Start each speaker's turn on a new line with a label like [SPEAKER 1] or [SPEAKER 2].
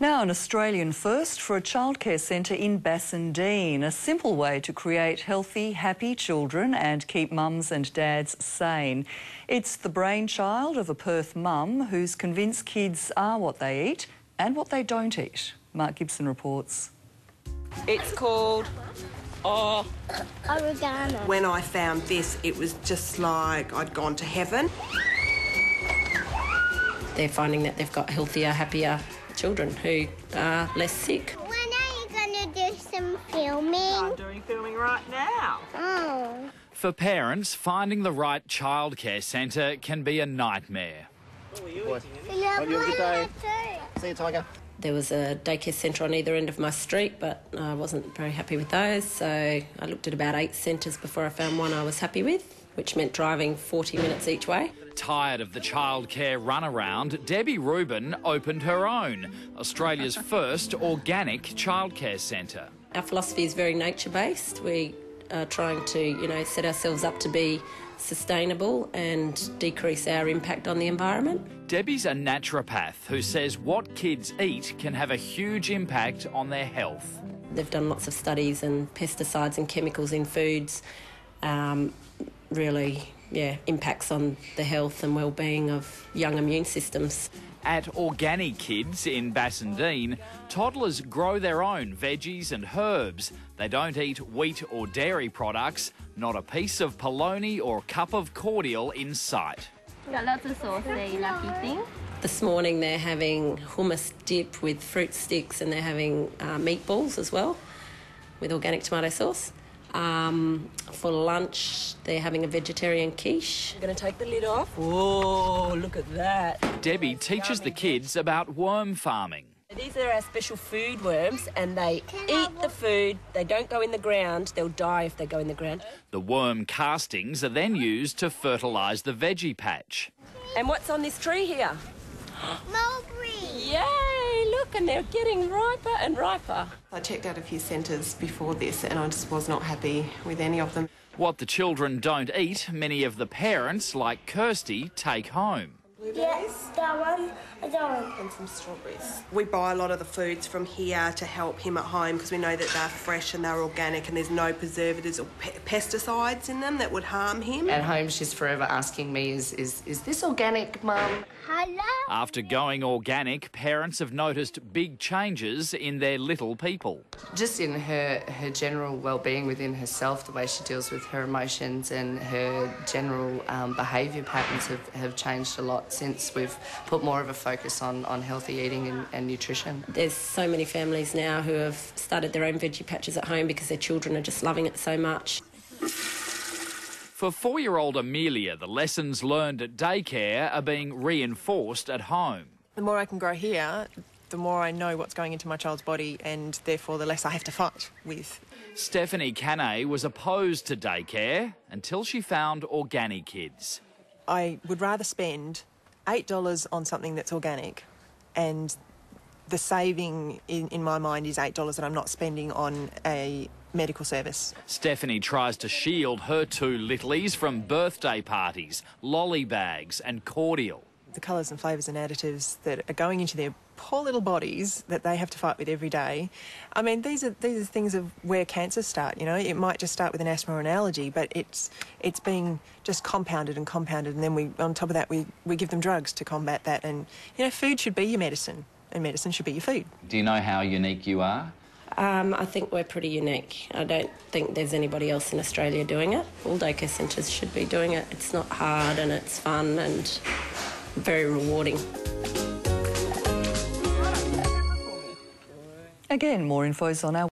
[SPEAKER 1] Now an Australian first for a childcare centre in Bassendean, a simple way to create healthy, happy children and keep mums and dads sane. It's the brainchild of a Perth mum who's convinced kids are what they eat and what they don't eat. Mark Gibson reports.
[SPEAKER 2] It's called
[SPEAKER 3] oregano.
[SPEAKER 4] When I found this, it was just like I'd gone to heaven.
[SPEAKER 5] They're finding that they've got healthier, happier children who are less sick.
[SPEAKER 3] When are you going to do some filming?
[SPEAKER 2] I'm doing filming right now.
[SPEAKER 3] Oh.
[SPEAKER 6] For parents, finding the right childcare centre can be a nightmare.
[SPEAKER 3] Hope you have a good day.
[SPEAKER 7] See you, Tiger.
[SPEAKER 5] There was a daycare centre on either end of my street, but I wasn't very happy with those, so I looked at about 8 centres before I found one I was happy with, which meant driving 40 minutes each way.
[SPEAKER 6] Tired of the childcare runaround, Debbie Rubin opened her own, Australia's first organic childcare centre.
[SPEAKER 5] Our philosophy is very nature-based. We are trying to, set ourselves up to be sustainable and decrease our impact on the environment.
[SPEAKER 6] Debbie's a naturopath who says what kids eat can have a huge impact on their health.
[SPEAKER 5] They've done lots of studies, and pesticides and chemicals in foods really impacts on the health and well-being of young immune systems.
[SPEAKER 6] At OrganiKids in Bassendean, toddlers grow their own veggies and herbs. They don't eat wheat or dairy products, not a piece of polony or cup of cordial in sight.
[SPEAKER 8] Got lots of sauce there, you lucky thing.
[SPEAKER 5] This morning they're having hummus dip with fruit sticks, and they're having meatballs as well with organic tomato sauce. For lunch, they're having a vegetarian quiche.
[SPEAKER 2] I'm going to take the lid off. Oh, look at that.
[SPEAKER 6] Debbie teaches the kids about worm farming.
[SPEAKER 2] These are our special food worms, and they eat the food. They don't go in the ground. They'll die if they go in the ground.
[SPEAKER 6] The worm castings are then used to fertilise the veggie patch.
[SPEAKER 2] And what's on this tree here?
[SPEAKER 3] Mulberry.
[SPEAKER 2] Yay, look, and they're getting riper and riper.
[SPEAKER 4] I checked out a few centres before this and I just was not happy with any of them.
[SPEAKER 6] What the children don't eat, many of the parents, like Kirsty, take home.
[SPEAKER 3] Yes, that one. I don't want.
[SPEAKER 4] And some strawberries. We buy a lot of the foods from here to help him at home because we know that they're fresh and they're organic and there's no preservatives or pesticides in them that would harm him.
[SPEAKER 7] At home, she's forever asking me, is this organic, Mum?
[SPEAKER 3] Hello?
[SPEAKER 6] After going organic, parents have noticed big changes in their little people.
[SPEAKER 7] Just in her general well-being within herself, the way she deals with her emotions and her general behaviour patterns have changed a lot since we've put more of a focus on healthy eating and nutrition.
[SPEAKER 5] There's so many families now who have started their own veggie patches at home because their children are just loving it so much.
[SPEAKER 6] For 4-year-old Amelia, the lessons learned at daycare are being reinforced at home.
[SPEAKER 9] The more I can grow here, the more I know what's going into my child's body, and therefore the less I have to fight with.
[SPEAKER 6] Stephanie Canay was opposed to daycare until she found OrganiKids.
[SPEAKER 9] I would rather spend $8 on something that's organic, and the saving in my mind is $8 that I'm not spending on a medical service.
[SPEAKER 6] Stephanie tries to shield her 2 littlies from birthday parties, lolly bags and cordial.
[SPEAKER 9] The colours and flavours and additives that are going into their poor little bodies that they have to fight with every day. I mean, these are things of where cancers start, It might just start with an asthma or an allergy, but it's being just compounded, and then on top of that we give them drugs to combat that. And, food should be your medicine, and medicine should be your food.
[SPEAKER 10] Do you know how unique you are?
[SPEAKER 5] I think we're pretty unique. I don't think there's anybody else in Australia doing it. All daycare centres should be doing it. It's not hard, and it's fun and very rewarding.
[SPEAKER 1] Again, more info's on our